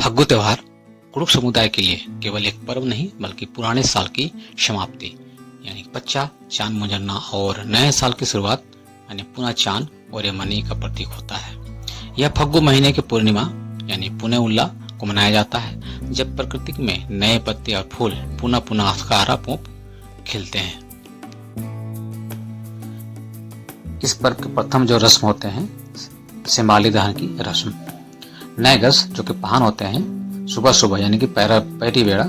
फग्गु त्योहार कुड़ुक समुदाय के लिए केवल एक पर्व नहीं बल्कि पुराने साल की समाप्ति यानी बच्चा चांद मुझरना और नए साल की शुरुआत यानी पुनः चांद और यमनी का प्रतीक होता है। यह फग्गु महीने की पूर्णिमा यानी पुण्य उल्ला को मनाया जाता है, जब प्रकृति में नए पत्ते और फूल पुनः पुनः हरा पूप खिलते हैं। इस पर्व के प्रथम जो रस्म होते हैं सिमाली दहन की रस्म। नए गज जो कि पहान होते हैं सुबह सुबह यानी कि पहली बेड़ा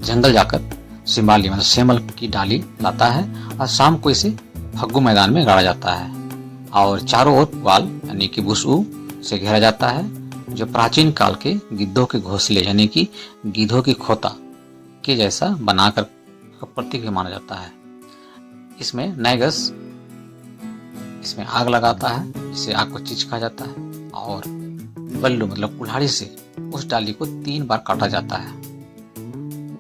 जंगल जाकर सिमाली मतलब सेमल की डाली लाता है और शाम को इसे फग्गु मैदान में गाड़ा जाता है और चारों ओर पुआल यानी कि भुसू से घेरा जाता है, जो प्राचीन काल के गिद्धों के घोंसले यानी कि गिद्धों की खोता के जैसा बनाकर प्रतीक माना जाता है। इसमें नए गज इसमें आग लगाता है, जिसे आग को चिच कहा जाता है और बल्लू मतलब कुल्हाड़ी से उस डाली को 3 बार काटा जाता है।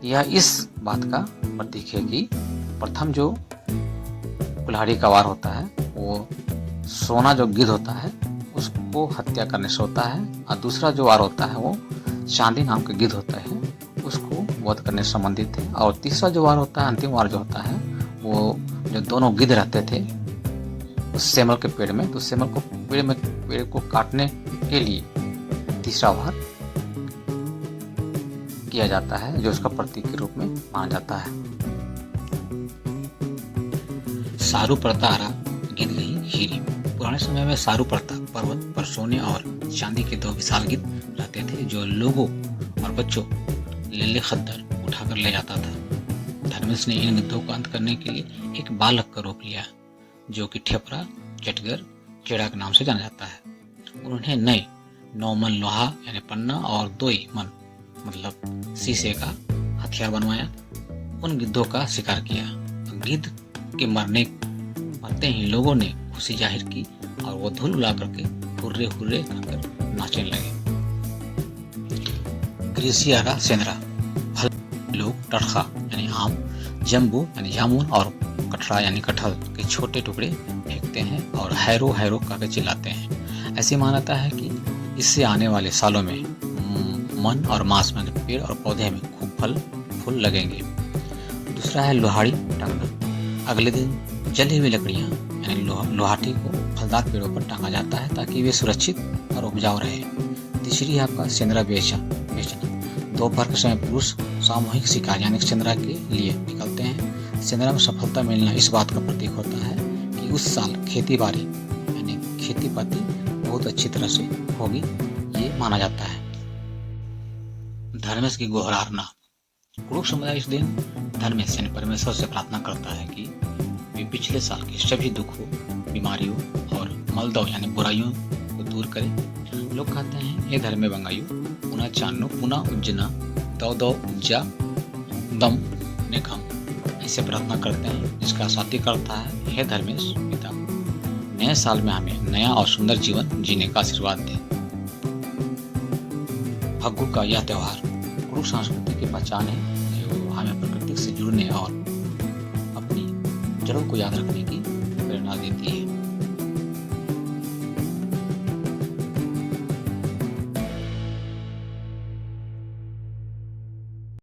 यह इस बात का प्रतीक है कि प्रथम जो कुल्हाड़ी का वार होता है वो सोना जो गिद्ध होता है उसको हत्या करने से होता है और दूसरा जो वार होता है वो चांदी नाम के गिद्ध होता है उसको वध करने से संबंधित है और तीसरा जो वार होता है अंतिम वार जो होता है वो जो दोनों गिद्ध रहते थे उस सेमल के पेड़ में, तो सेमल को पेड़ को काटने के लिए तीसरा वार किया जाता है, जो उसका प्रतीक के रूप में माना जाता है। सारू प्रथा आरा गिद्ध गई हीरी। पुराने समय में सारू प्रथा पर्वत पर सोने और चांदी के 2 विशाल गिद्ध रहते थे, जो लोगों और बच्चों लेले खद्दर उठाकर ले जाता था। धर्मेश ने इन गिद्धों को अंत करने के लिए एक बालक का रूप लिया, जो कि ठेपरा चटगर चेड़ा के नाम से जाना जाता है। उन्होंने नए 9 मन लोहा यानी पन्ना और 2 मन मतलब शीशे का हथियार बनवाया। उन गिद्धों का शिकार किया। गिद्ध के मरते ही लोगों ने खुशी जाहिर की और वो धूल उड़ा करके हुर्रे हुर्रे कर नाचने लगे। ग्रीसियारा सेंद्रा फल लोग टरखा यानी आम, जम्बू यानी जामुन और कटरा यानी कटहल के छोटे टुकड़े फेंकते हैं और हैरो हैरो करके चिल्लाते हैं। ऐसी मान्यता है कि इससे आने वाले सालों में मन और मांस में पेड़ और पौधे में खूब फल फूल लगेंगे। दूसरा है लोहाड़ी टांगना। अगले दिन जली हुई लकड़ियां यानी लोहाटी को फलदार पेड़ों पर टांगा जाता है ताकि वे सुरक्षित और उपजाऊ रहे। तीसरी है आपका सेंद्रा बेचना। दोपहर के समय पुरुष सामूहिक शिकार यानी सेंद्रा के लिए निकलते हैं। सेंद्रा में सफलता मिलना इस बात का प्रतीक होता है कि उस साल खेती बाड़ी यानी खेती पाती बहुत अच्छी तरह से होगी, ये माना जाता है। धर्मेश की गोहरारना। कुड़ुक समुदाय इस दिन धर्मेश यानी परमेश्वर से प्रार्थना करता है कि वे पिछले साल के सभी दुखों, बीमारियों और मलदव यानी बुराइयों को दूर करें। लोग कहते हैं हे धर्मे बंगायु पुनः चानो पुनः उज्जना दौ दौ उज्जा दम ने कम, ऐसे प्रार्थना करते हैं, जिसका सात्विक अर्थ है हे धर्मेश पिता, नए साल में हमें नया और सुंदर जीवन जीने का आशीर्वाद दे। फग्गु का यह त्योहार कुड़ुक संस्कृति की पहचान है, जो हमें प्रकृति से जुड़ने और अपनी जड़ों को याद रखने की प्रेरणा देती है।